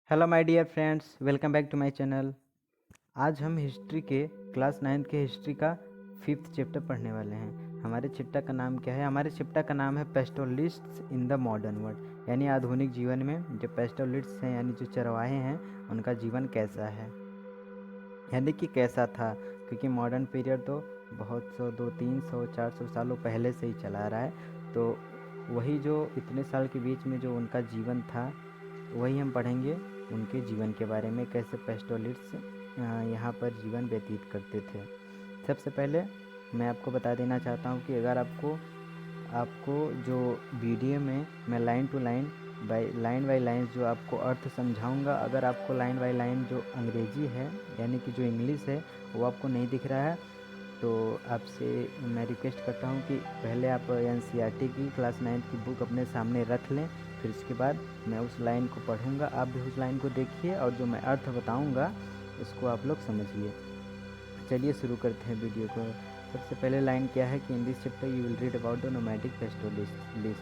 Hello my dear friends, welcome back to my channel. आज हम history के class 9th के हिस्ट्री का 5th चैप्टर पढ़ने वाले हैं। हमारे चैप्टर का नाम क्या है? हमारे चैप्टर का नाम है पेस्टोलिस्ट्स इन द मॉडर्न वर्ल्ड, यानी आधुनिक जीवन में जो पेस्टोलिस्ट्स हैं यानी जो चरवाहे हैं उनका जीवन कैसा है, यानी कि कैसा था। क्योंकि मॉडर्न पीरियड तो बहुत 200, 300, 400 सालों पहले से ही चला रहा है, तो वही जो इतने साल के बीच में जो उनका जीवन था वही हम पढ़ेंगे। उनके जीवन के बारे में, कैसे पेस्टोलिट्स यहाँ पर जीवन व्यतीत करते थे। सबसे पहले मैं आपको बता देना चाहता हूँ कि अगर आपको आपको जो वीडियो में मैं line to line by line जो आपको अर्थ समझाऊंगा, अगर आपको लाइन बाय लाइन जो अंग्रेजी है यानी कि जो इंग्लिश है वो आपको नहीं दिख रहा है, तो आपसे मैं रिक्वेस्ट करता हूँ कि पहले आप NCERT की क्लास 9th की बुक अपने सामने रख लें। फिर उसके बाद मैं उस लाइन को पढ़ूँगा, आप भी उस लाइन को देखिए और जो मैं अर्थ बताऊँगा उसको आप लोग समझिए। चलिए शुरू करते हैं वीडियो को। सबसे पहले लाइन क्या है कि in this chapter you will read about the nomadic पेस्टोलिस्ट,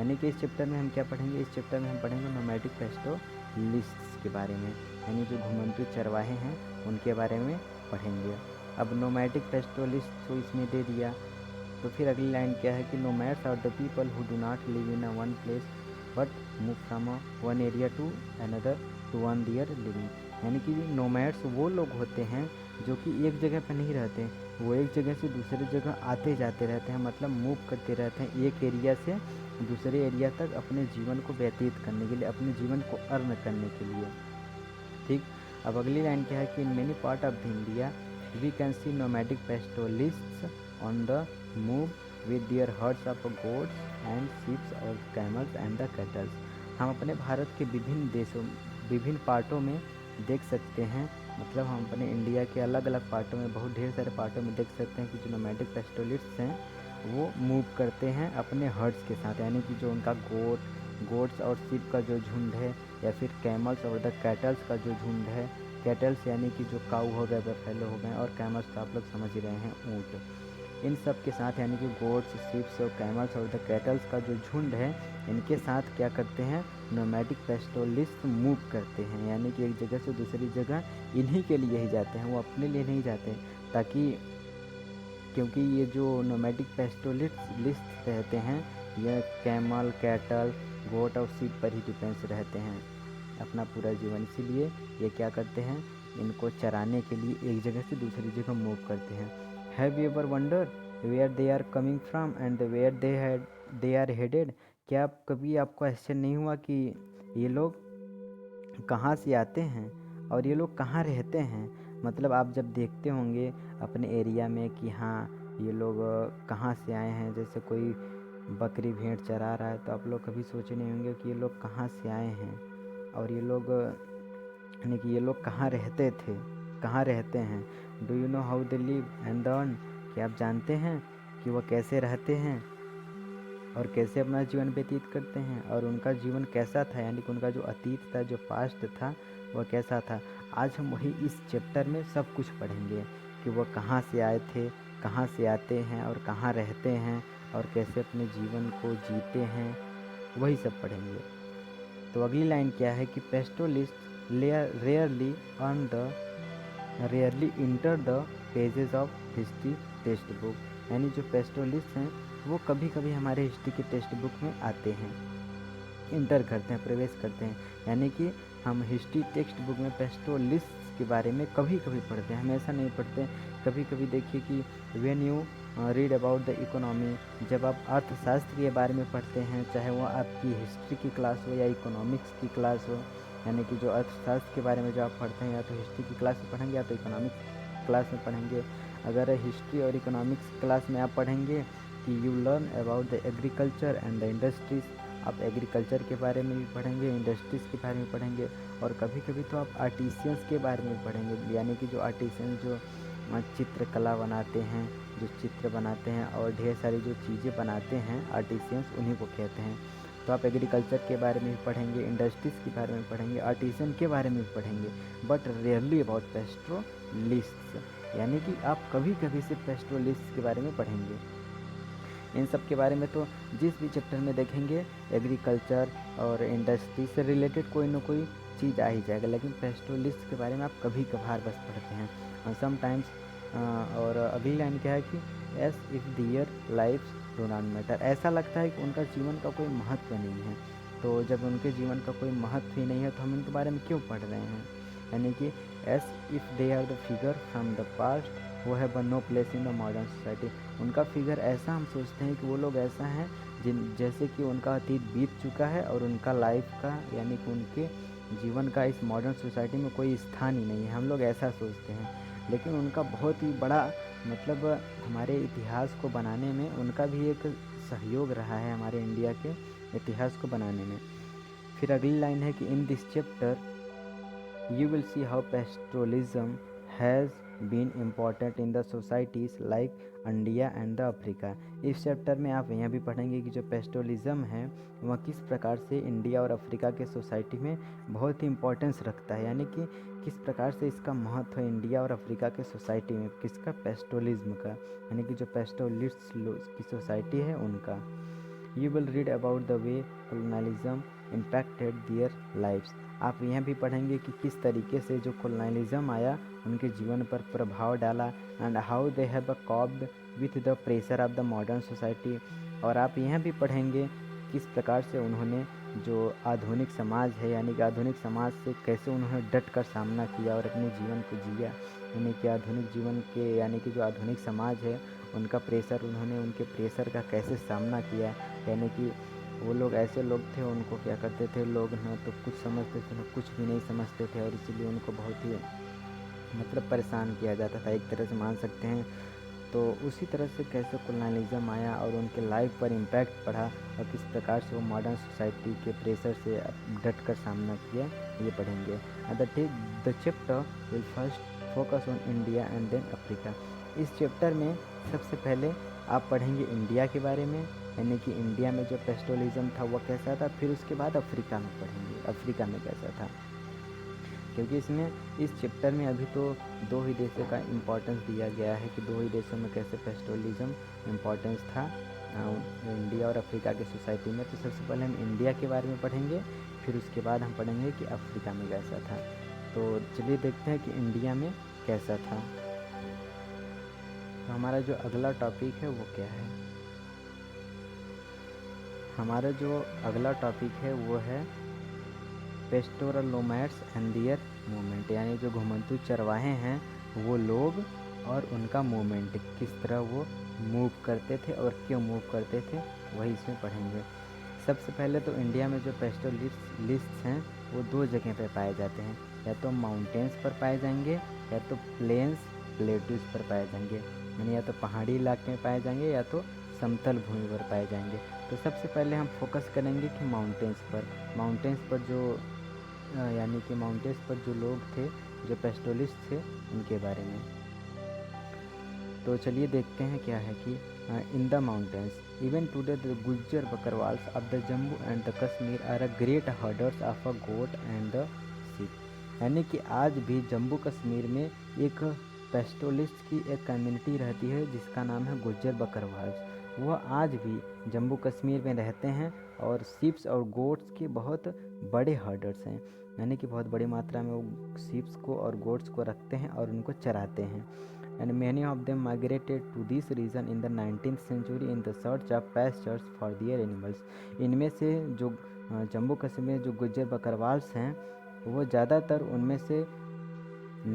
यानी कि इस चैप्टर में हम क्या पढ़ेंगे? इस चैप्टर में हम पढ़ेंगे नोमैडिक पेस्टोलिस्ट्स के बारे में, यानी जो घुमंतु चरवाहे हैं उनके बारे में पढ़ेंगे। अब नोमैडिक पेस्टोलिस्ट तो इसमें दे दिया, तो फिर अगली लाइन क्या है कि nomads are the people who do not live in a one place but move from one area to another to earn their living, यानी कि नोमैड्स वो लोग होते हैं जो कि एक जगह पर नहीं रहते, वो एक जगह से दूसरी जगह आते जाते रहते हैं, मतलब मूव करते रहते हैं एक एरिया से दूसरे एरिया तक अपने जीवन को व्यतीत करने के लिए, अपने जीवन को अर्न करने के लिए। ठीक, अब अगली लाइन क्या है कि in many part of the India we can see nomadic pastoralists on the move with their herds of goats and sheeps और कैमल्स एंड द कैटल्स। हम अपने भारत के विभिन्न देशों, विभिन्न पार्टों में देख सकते हैं, मतलब हम अपने इंडिया के अलग अलग पार्टों में, बहुत ढेर सारे पार्टों में देख सकते हैं कि जो नोमैडिक पेस्टोलिस्ट्स हैं वो मूव करते हैं अपने हर्ड्स के साथ, यानी कि जो उनका गोट्स और शीप का जो झुंड है, या फिर कैमल्स और द कैटल्स का जो झुंड है। कैटल्स यानी कि जो काऊ हो गए, बफेलो हो गए, और कैमल्स तो आप लोग समझ ही रहे हैं, ऊँट। इन सब के साथ यानी कि गोट्स, शीप्स और कैमल्स और द कैटल्स का जो झुंड है, इनके साथ क्या करते हैं? नोमैडिक पेस्टोलिस्ट मूव करते हैं, यानी कि एक जगह से दूसरी जगह इन्हीं के लिए ही जाते हैं, वो अपने लिए नहीं जाते। ताकि क्योंकि ये जो नोमैडिक पेस्टोलिस्ट रहते हैं, ये कैमल, कैटल, गोट और शीप पर ही डिपेंड्स रहते हैं अपना पूरा जीवन, इसीलिए ये क्या करते हैं? इनको चराने के लिए एक जगह से दूसरी जगह मूव करते हैं। Have you ever wonder where they are coming from and where they are headed? क्या कभी आपको आश्चर्य नहीं हुआ कि ये लोग कहाँ से आते हैं और ये लोग कहाँ रहते हैं? मतलब आप जब देखते होंगे अपने एरिया में कि हाँ ये लोग कहाँ से आए हैं, जैसे कोई बकरी भेड़ चरा रहा है, तो आप लोग कभी सोचे नहीं होंगे कि ये लोग कहाँ से आए हैं और ये लोग यानी कि ये लोग कहाँ रहते थे, कहाँ रहते हैं। Do you know how they live and earn? क्या आप जानते हैं कि वह कैसे रहते हैं और कैसे अपना जीवन व्यतीत करते हैं, और उनका जीवन कैसा था, यानी कि उनका जो अतीत था, जो पास्ट था, वह कैसा था। आज हम वही इस चैप्टर में सब कुछ पढ़ेंगे कि वह कहाँ से आए थे, कहाँ से आते हैं और कहाँ रहते हैं और कैसे अपने जीवन को जीते हैं, वही सब पढ़ेंगे। तो अगली लाइन क्या है कि पेस्टोलिस्ट rarely enter the pages of history text book, यानी जो पेस्टोलिस्ट हैं वो कभी कभी हमारे हिस्ट्री के टेक्स्ट बुक में आते हैं, इंटर करते हैं, प्रवेश करते हैं। यानी कि हम हिस्ट्री टेक्स्ट बुक में पेस्टोलिस्ट के बारे में कभी कभी पढ़ते हैं, हमेशा नहीं पढ़ते। कभी कभी देखिए कि when you read about the economy, जब आप अर्थशास्त्र के बारे में पढ़ते हैं, चाहे वो आपकी हिस्ट्री की क्लास हो या इकोनॉमिक्स की क्लास हो, यानी कि जो अर्थशास्त्र के बारे में जो आप पढ़ते हैं, या तो हिस्ट्री की क्लास में पढ़ेंगे या तो इकोनॉमिक्स क्लास में पढ़ेंगे। अगर हिस्ट्री और इकोनॉमिक्स क्लास में आप पढ़ेंगे कि you learn about the agriculture and the industries, आप एग्रीकल्चर के बारे में भी पढ़ेंगे, इंडस्ट्रीज़ के बारे में पढ़ेंगे, और कभी कभी तो आप आर्टिसियंस के बारे में पढ़ेंगे, यानी कि जो आर्टिसियन जो चित्रकला बनाते हैं, जो चित्र बनाते हैं और ढेर सारी जो चीज़ें बनाते हैं, आर्टिसियंस उन्हीं को कहते हैं। तो आप एग्रीकल्चर के बारे में भी पढ़ेंगे, इंडस्ट्रीज़ के बारे में पढ़ेंगे, आर्टिसियन के बारे में भी पढ़ेंगे, बट रेयरली अबाउट पेस्टोलिस्ट्स, यानी कि आप कभी कभी सिर्फ पेस्टोलिस्ट्स के बारे में पढ़ेंगे। इन सब के बारे में तो जिस भी चैप्टर में देखेंगे एग्रीकल्चर और इंडस्ट्री से रिलेटेड कोई ना कोई चीज़ आ ही जाएगा, लेकिन पेस्टोलिस्ट के बारे में आप कभी कभार बस पढ़ते हैं और समटाइम्स। और अगली लाइन क्या है कि as if their life do not matter, ऐसा लगता है कि उनका जीवन का कोई महत्व नहीं है। तो जब उनके जीवन का कोई महत्व ही नहीं है तो हम उनके बारे में क्यों पढ़ रहे हैं। यानी कि as if they are the figure from the past who have no place in the modern society, उनका फिगर ऐसा हम सोचते हैं कि वो लोग ऐसा हैं जैसे कि उनका अतीत बीत चुका है और उनका लाइफ का यानी कि उनके जीवन का इस मॉडर्न सोसाइटी में कोई स्थान ही नहीं है, हम लोग ऐसा सोचते हैं। लेकिन उनका बहुत ही बड़ा मतलब हमारे इतिहास को बनाने में उनका भी एक सहयोग रहा है, हमारे इंडिया के इतिहास को बनाने में। फिर अगली लाइन है कि in this chapter you will see how pastoralism has been important in the societies like India and the Africa। इस चैप्टर में आप यह भी पढ़ेंगे कि जो पेस्टोलिज्म है वह किस प्रकार से इंडिया और अफ्रीका के सोसाइटी में बहुत ही इम्पोर्टेंस रखता है, यानी कि किस प्रकार से इसका महत्व है इंडिया और अफ्रीका के सोसाइटी में, किसका, पेस्टोलिज्म का, यानी कि जो पेस्टोलिस्ट की सोसाइटी है उनका। You will read about the way colonialism impacted their lives। आप यह भी पढ़ेंगे कि किस तरीके से जो कोलोनलिज्म आया उनके जीवन पर प्रभाव डाला and how they have coped with the pressure of the modern society. और आप यह भी पढ़ेंगे किस प्रकार से उन्होंने जो आधुनिक समाज है यानी कि आधुनिक समाज से कैसे उन्होंने डट कर सामना किया और अपने जीवन को जिया, यानी कि आधुनिक जीवन के यानी कि जो आधुनिक समाज है उनका प्रेशर, उन्होंने उनके प्रेशर का कैसे सामना किया। यानी कि वो लोग ऐसे लोग थे, उनको क्या करते थे लोग ना तो कुछ समझते थे ना कुछ भी नहीं समझते थे और इसीलिए उनको बहुत ही मतलब परेशान किया जाता था, एक तरह से मान सकते हैं। तो उसी तरह से कैसे कोलोनलिज्म आया और उनके लाइफ पर इम्पैक्ट पड़ा और किस प्रकार से वो मॉडर्न सोसाइटी के प्रेशर से डट कर सामना किया, ये पढ़ेंगे। The chapter will first focus on India and then Africa. इस चैप्टर में सबसे पहले आप पढ़ेंगे इंडिया के बारे में, यानी कि इंडिया में जो पेस्टोलिज्म था वो कैसा था, फिर उसके बाद अफ्रीका में पढ़ेंगे अफ्रीका में कैसा था, क्योंकि इसमें इस चैप्टर में अभी तो दो ही देशों का इम्पोर्टेंस दिया गया है कि दो ही देशों में कैसे पेस्टोलिज्म इम्पोर्टेंस था इंडिया और अफ्रीका की सोसाइटी में। तो सबसे पहले हम इंडिया के बारे में पढ़ेंगे, फिर उसके बाद हम पढ़ेंगे कि अफ्रीका में कैसा था। तो चलिए देखते हैं कि इंडिया में कैसा था। तो हमारा जो अगला टॉपिक है वो क्या है, हमारा जो अगला टॉपिक है वो है pastoral nomads and their movement, यानी जो घुमंतू चरवाहे हैं वो लोग और उनका मूवमेंट, किस तरह वो मूव करते थे और क्यों मूव करते थे, वही इसमें पढ़ेंगे। सबसे पहले तो इंडिया में जो पेस्टोलिस्ट हैं वो दो जगह पे पाए जाते हैं, या तो माउंटेन्स पर पाए जाएंगे या तो प्लेट्यूज पर पाए जाएंगे, यानी या तो पहाड़ी इलाके में पाए जाएंगे या तो समतल भूमि पर पाए जाएंगे। तो सबसे पहले हम फोकस करेंगे कि माउंटेन्स पर जो यानी कि माउंटेन्स पर जो लोग थे जो पेस्टोलिस्ट थे उनके बारे में। तो चलिए देखते हैं क्या है कि in the mountains even today the Gujjar Bakarwals of the Jammu and the Kashmir are a great herders of a goat and the sheep, यानी कि आज भी जम्मू कश्मीर में एक पेस्टोलिस्ट की एक कम्युनिटी रहती है जिसका नाम है गुज्जर बकरवाल्स। वह आज भी जम्मू कश्मीर में रहते हैं और शिप्स और गोट्स के बहुत बड़े हर्डर्स हैं, यानी कि बहुत बड़ी मात्रा में वो शिप्स को और गोट्स को रखते हैं और उनको चराते हैं। And many of them migrated to this region in the 19th century in the search of pastures for their animals। इनमें से जो जम्मू कश्मीर जो गुज्जर बकरवाल्स हैं वो ज़्यादातर उनमें से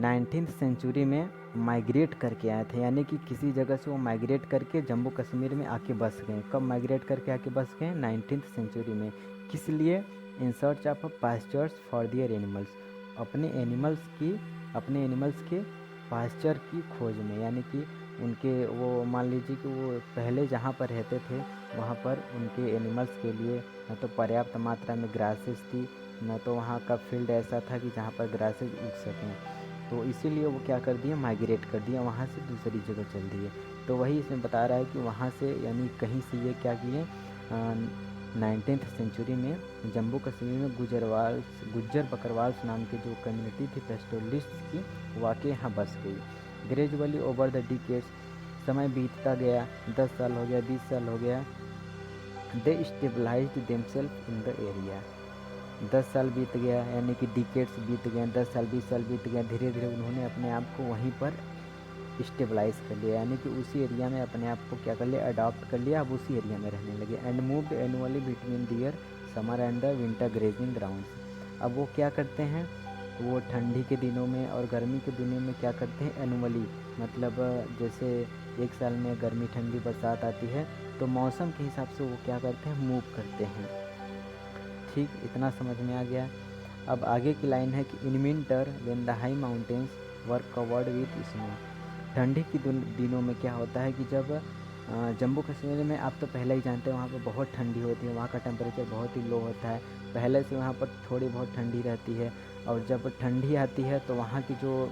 19th सेंचुरी में माइग्रेट करके आए थे, यानी कि किसी जगह से वो माइग्रेट करके जम्मू कश्मीर में आके बस गए। कब माइग्रेट करके आके बस गए? 19th सेंचुरी में। किस लिए? In search of pastures for their animals, अपने एनिमल्स के पास्चर की खोज में, यानी कि उनके वो मान लीजिए कि वो पहले जहाँ पर रहते थे वहाँ पर उनके एनिमल्स के लिए न तो पर्याप्त मात्रा में ग्रासेस थी, न तो वहाँ का फील्ड ऐसा था कि जहाँ पर ग्रासेस उग सकें, तो इसीलिए वो क्या कर दिए, माइग्रेट कर दिया, वहाँ से दूसरी जगह चल दिए। तो वही इसमें बता रहा है कि वहाँ से यानी कहीं से ये क्या किए 19th सेंचुरी में जम्मू कश्मीर में गुज्जर बकरवाल्स नाम की जो कम्युनिटी थी पेस्टोलिस्ट की वाकई यहाँ बस गई। ग्रेजुअली ओवर द डिकेड्स, समय बीतता गया, 10 साल हो गया, 20 साल हो गया, they stabilised themselves in the area, 10 साल बीत गया, यानी कि डिकेड्स बीत गए, 10 साल 20 साल बीत गए, धीरे धीरे उन्होंने अपने आप को वहीं पर स्टेबलाइज कर लिया, यानी कि उसी एरिया में अपने आप को क्या कर लिया, अडॉप्ट कर लिया, अब उसी एरिया में रहने लगे। And moved annually between their summer and the winter grazing grounds. अब वो क्या करते हैं, वो ठंडी के दिनों में और गर्मी के दिनों में क्या करते हैं, एनुअली मतलब जैसे एक साल में गर्मी ठंडी बरसात आती है तो मौसम के हिसाब से वो क्या करते हैं, मूव करते हैं। ठीक, इतना समझ में आ गया। अब आगे की लाइन है कि in winter when the high mountains were covered with snow. ठंडी के दिनों में क्या होता है कि जब जम्मू कश्मीर में आप तो पहले ही जानते हैं वहाँ पर बहुत ठंडी होती है, वहाँ का टेम्परेचर बहुत ही लो होता है, पहले से वहाँ पर थोड़ी बहुत ठंडी रहती है। और जब ठंडी आती है तो वहाँ की जो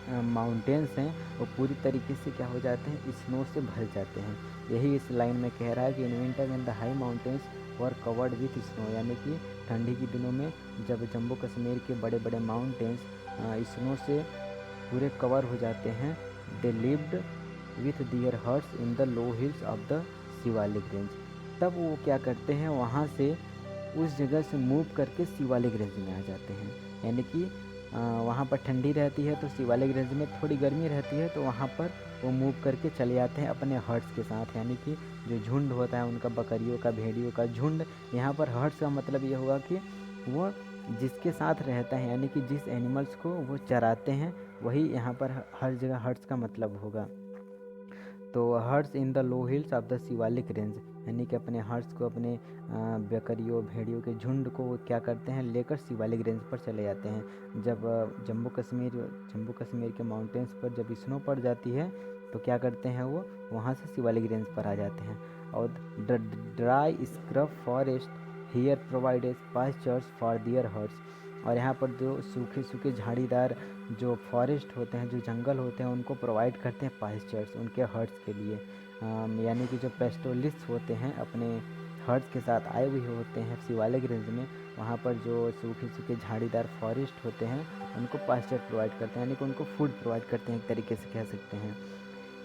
माउंटेन्स हैं वो पूरी तरीके से क्या हो जाते हैं, स्नो से भर जाते हैं। यही इस लाइन में कह रहा है कि in winter when the high mountains were covered with snow, यानी कि ठंडी के दिनों में जब जम्मू कश्मीर के बड़े बड़े माउंटेन्स स्नो से पूरे कवर हो जाते हैं। They lived with their herds in the low hills of the Shivalik range. तब वो क्या करते हैं, वहाँ से उस जगह से मूव करके शिवालिक रेंज में आ जाते हैं। यानी कि वहाँ पर ठंडी रहती है तो शिवालिक रेंज में थोड़ी गर्मी रहती है, तो वहाँ पर वो मूव करके चले जाते हैं अपने हर्ट्स के साथ, यानी कि जो झुंड होता है उनका, बकरियों का, भेड़ियों का झुंड। यहाँ पर हर्ट्स का मतलब ये होगा कि वो जिसके साथ रहता है, यानी कि जिस एनिमल्स को वो चराते हैं, वही यहाँ पर हर जगह हर्ट्स का मतलब होगा। तो herds in the low hills of the Shivalik range, यानी कि अपने हर्ट्स को, अपने बकरियों भेड़ियों के झुंड को वो क्या करते हैं, लेकर शिवालिक रेंज पर चले जाते हैं। जब जम्मू कश्मीर के माउंटेन्स पर जब स्नो पड़ जाती है तो क्या करते हैं, वो वहाँ से शिवालिक रेंज पर आ जाते हैं। और the dry scrub forest here provided pastures for their herds. और यहाँ पर जो सूखे सूखे झाड़ीदार जो फॉरेस्ट होते हैं, जो जंगल होते हैं, उनको प्रोवाइड करते हैं पास्चर्स उनके हर्ट्स के लिए। यानी कि जो पेस्टोलिस्ट होते हैं अपने हर्ट्स के साथ आए हुए होते हैं शिवालिक रेंज में, वहाँ पर जो सूखे सूखे झाड़ीदार फॉरेस्ट होते हैं उनको पास्चर प्रोवाइड करते हैं, यानी कि उनको फूड प्रोवाइड करते हैं, एक तरीके से कह सकते हैं।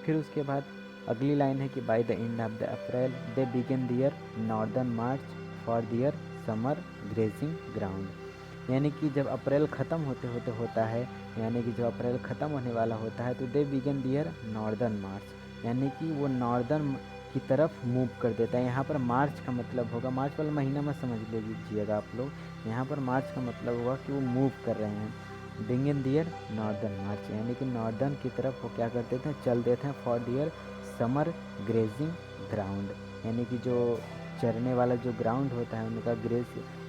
फिर उसके बाद अगली लाइन है कि by the end of the April they begin their northern march for their summer grazing ground. यानी कि जब अप्रैल ख़त्म होता है, यानी कि जब अप्रैल ख़त्म होने वाला होता है तो दे बिगन दियर नॉर्दर्न मार्च, यानी कि वो नॉर्दर्न की तरफ मूव कर देता है। यहाँ पर मार्च का मतलब होगा, मार्च वाला महीना में समझ लीजिएगा आप लोग, यहाँ पर मार्च का मतलब होगा कि वो मूव कर रहे हैं। बिगिन दियर नॉर्दर्न मार्च, यानी कि नॉर्दर्न की तरफ वो क्या करते थे, चल देते हैं for their summer grazing ground, यानी कि जो चरने वाला जो ग्राउंड होता है उनका,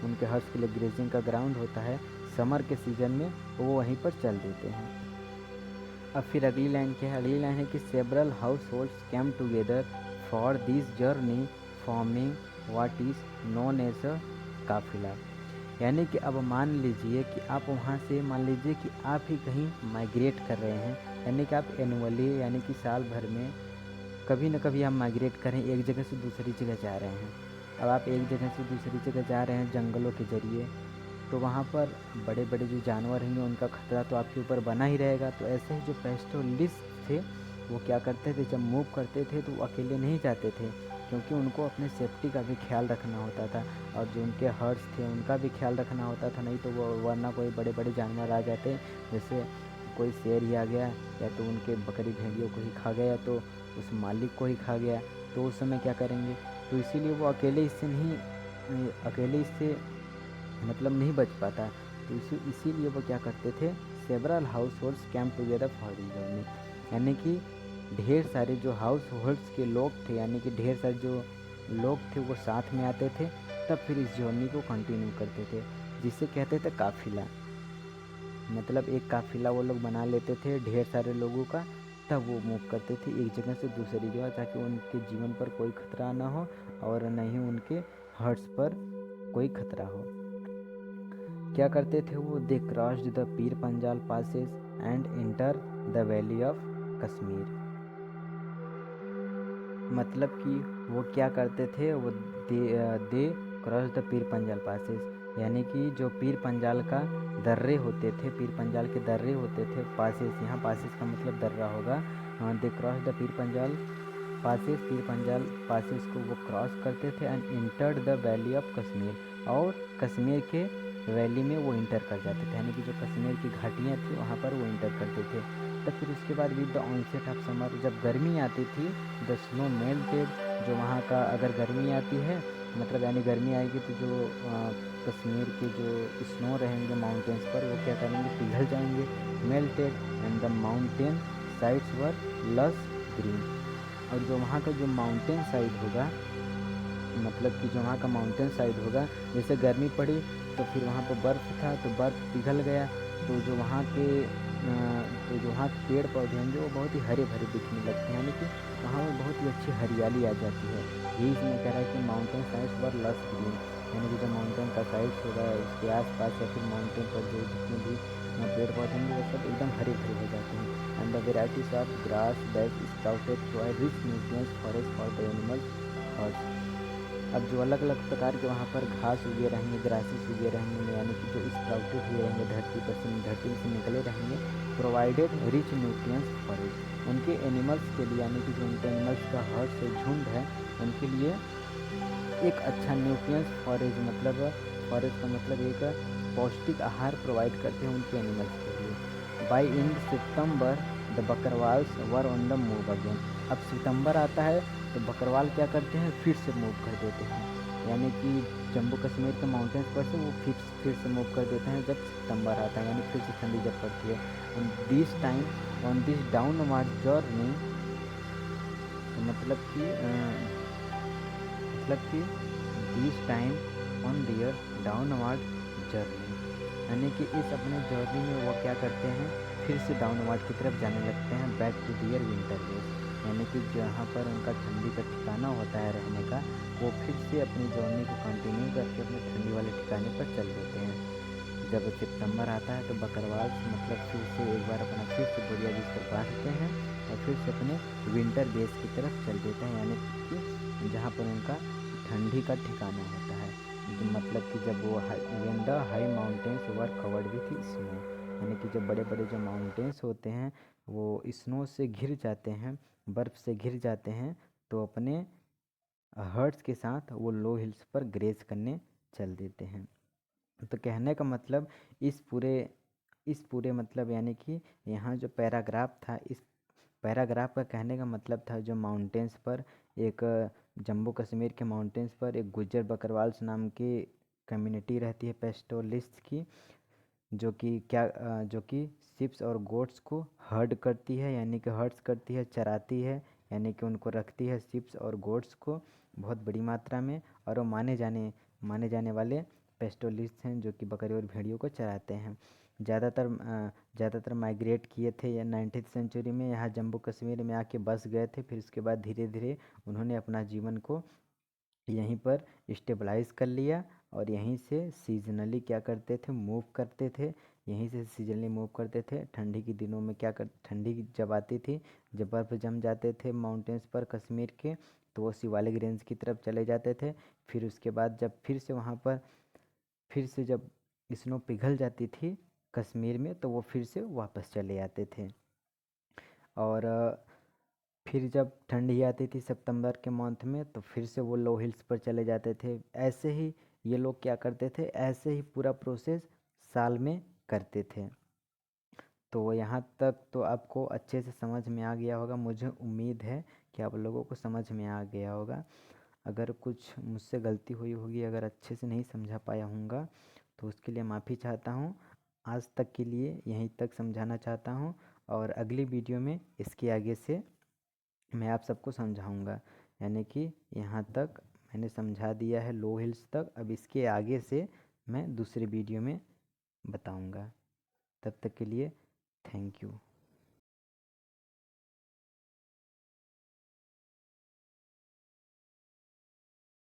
उनके हर्ट्स के लिए ग्रेजिंग का ग्राउंड होता है, समर के सीज़न में वो वहीं पर चल देते हैं। अब फिर अगली लाइन क्या है, अगली लाइन है कि several households came together for this journey forming what is known as a kafila. यानी कि अब मान लीजिए कि आप वहाँ से, मान लीजिए कि आप ही कहीं माइग्रेट कर रहे हैं, यानी कि आप एनुअली, यानी कि साल भर में कभी न कभी आप माइग्रेट करें, एक जगह से दूसरी जगह जा रहे हैं। अब आप एक जगह से दूसरी जगह जा रहे हैं जंगलों के ज़रिए, तो वहाँ पर बड़े बड़े जो जानवर होंगे उनका खतरा तो आपके ऊपर बना ही रहेगा। तो ऐसे ही जो पेस्टोलिस्ट थे वो क्या करते थे, जब मूव करते थे तो वो अकेले नहीं जाते थे, क्योंकि उनको अपने सेफ्टी का भी ख्याल रखना होता था, और जो उनके हर्ट्स थे उनका भी ख्याल रखना होता था, नहीं तो वो वरना कोई बड़े बड़े जानवर आ जाते, जैसे कोई शेर ही आ गया, या तो उनके बकरी भेड़ियों को ही खा गया, या तो उस मालिक को ही खा गया, तो उस समय क्या करेंगे। तो इसीलिए वो अकेले इससे मतलब नहीं बच पाता। तो इसीलिए वो क्या करते थे, several households came together for the journey, यानी कि ढेर सारे जो हाउस होल्ड्स के लोग थे, यानी कि ढेर सारे जो लोग थे वो साथ में आते थे, तब फिर इस जर्नी को कंटिन्यू करते थे, जिसे कहते थे काफिला। मतलब एक काफिला वो लोग बना लेते थे ढेर सारे लोगों का, तब वो मूव करते थे एक जगह से दूसरी जगह, ताकि उनके जीवन पर कोई खतरा ना हो और न ही उनके हर्ट्स पर कोई खतरा हो। क्या करते थे वो, दे crossed the Pir Panjal passes and enter the valley of Kashmir. मतलब कि वो क्या करते थे, वो they cross the Pir Panjal passes, यानी कि जो पीर पंजाल का दर्रे होते थे, पीर पंजाल के दर्रे होते थे, पासेस, यहाँ पासेस का मतलब दर्रा होगा। They cross the Pir Panjal passes, Pir Panjal passes को वो क्रॉस करते थे, and entered the valley of Kashmir, और कश्मीर के वैली में वो इंटर कर जाते थे, यानी कि जो कश्मीर की घाटियाँ थी वहाँ पर वो इंटर करते थे। तब फिर उसके बाद with the onset of summer, जब गर्मी आती थी, द स्नो मेल्टेड, जो वहाँ का अगर गर्मी आती है मतलब यानी गर्मी आएगी तो जो कश्मीर के जो स्नो रहेंगे माउंटेन्स पर वो क्या करेंगे, पिघल जाएंगे। Melted and the mountain sides were lush green, और जो वहाँ का जो माउंटेन साइड होगा, मतलब कि जो वहाँ का माउंटेन साइड होगा, जैसे गर्मी पड़ी तो फिर वहाँ पर बर्फ़ था तो बर्फ़ पिघल गया, तो जो वहाँ के पेड़ पौधे होंगे वो बहुत ही हरे भरे दिखने लगते हैं, यानी कि वहाँ में बहुत ही अच्छी हरियाली आ जाती है। यही इसमें कह रहा है कि mountain sides were lush green, यानी कि जो माउंटेन का साइड्स होगा उसके आसपास या फिर माउंटेन पर जो जितने भी पेड़ पौधे होंगे वो सब एकदम हरे भरे हो जाते हैं। And the varieties of grass that sprouted provide rich nutrients forest for the animals hertz. अब जो अलग अलग प्रकार के वहाँ पर घास उगे रहेंगे, ग्रासेस उगे रहेंगे, यानी कि जो स्प्राउटेड हुए रहेंगे, धरती से निकले रहेंगे, प्रोवाइडेड रिच न्यूट्रिएंट्स फॉरेस्ट, उनके एनिमल्स के लिए, यानी कि जो उनके एनिमल्स का हर्ड से झुंड है उनके लिए एक अच्छा न्यूट्रिएंट्स फॉरेज, मतलब फॉरेज का मतलब एक पौष्टिक आहार प्रोवाइड करते हैं उनके एनिमल्स के लिए। By end September the Bakarwals were on the move again, अब सितंबर आता है तो बकरवाल क्या करते हैं, फिर से मूव कर देते हैं, यानी कि जम्मू कश्मीर के माउंटेन्स पर से वो फिर से मूव कर देते हैं जब सितंबर आता है, यानी फिर से ठंडी जब पड़ती है। And this time on this downward journey, मतलब कि this time on their downward journey, यानी कि इस अपने जर्नी में वो क्या करते हैं, फिर से डाउनवर्ड की तरफ जाने लगते हैं, back to their winter base, यानी कि जहाँ पर उनका ठंडी का ठिकाना होता है रहने का, वो फिर से अपनी जर्नी को कंटिन्यू करके अपने ठंडी वाले ठिकाने पर चल देते हैं। जब सितंबर आता है तो बकरवाल मतलब फिर से एक बार अपना फिर से बोरिया बिस्तर बांधते हैं और फिर से अपने विंटर बेस की तरफ चल देते हैं, यानी कि जहाँ पर उनका ठंडी का ठिकाना होता है। मतलब कि जब वो when the high mountains were covered with snow, यानी कि जब बड़े बड़े जो माउंटेन्स होते हैं वो स्नो से घिर जाते हैं, बर्फ़ से घिर जाते हैं, तो अपने हर्ट्स के साथ वो लो हिल्स पर ग्रेज करने चल देते हैं। तो कहने का मतलब इस पूरे मतलब यानी कि यहाँ जो पैराग्राफ था, इस पैराग्राफ का कहने का मतलब था जो माउंटेन्स पर एक जम्मू कश्मीर के माउंटेन्स पर एक गुज्जर बकरवाल्स नाम की कम्युनिटी रहती है पेस्टोलिस्ट की, जो कि शिप्स और गोट्स को हर्ड करती है, यानी कि हर्ड्स करती है, चराती है, यानी कि उनको रखती है शिप्स और गोट्स को बहुत बड़ी मात्रा में, और वो माने जाने वाले पेस्टोलिस्ट हैं जो कि बकरी और भेड़ियों को चराते हैं। ज़्यादातर माइग्रेट किए थे या 19th सेंचुरी में यहाँ जम्मू कश्मीर में आके बस गए थे, फिर उसके बाद धीरे धीरे उन्होंने अपना जीवन को यहीं पर स्टेबलाइज कर लिया और यहीं से सीजनली क्या करते थे, मूव करते थे, यहीं से सीजनली मूव करते थे। ठंडी के दिनों में ठंडी जब आती थी, जब बर्फ़ जम जाते थे माउंटेन्स पर कश्मीर के, तो वो शिवालिक रेंज की तरफ चले जाते थे। फिर उसके बाद जब फिर से वहाँ पर फिर से जब स्नो पिघल जाती थी कश्मीर में, तो वो फिर से वापस चले आते थे। और फिर जब ठंडी आती थी सितंबर के मंथ में, तो फिर से वो लो हिल्स पर चले जाते थे। ऐसे ही ये लोग क्या करते थे, ऐसे ही पूरा प्रोसेस साल में करते थे। तो यहाँ तक तो आपको अच्छे से समझ में आ गया होगा, मुझे उम्मीद है कि आप लोगों को समझ में आ गया होगा। अगर कुछ मुझसे गलती हुई होगी, अगर अच्छे से नहीं समझा पाया हूँगा तो उसके लिए माफ़ी चाहता हूँ। आज तक के लिए यहीं तक समझाना चाहता हूँ, और अगली वीडियो में इसके आगे से मैं आप सबको समझाऊंगा, यानी कि यहाँ तक मैंने समझा दिया है लो हिल्स तक, अब इसके आगे से मैं दूसरे वीडियो में बताऊंगा। तब तक के लिए थैंक यू।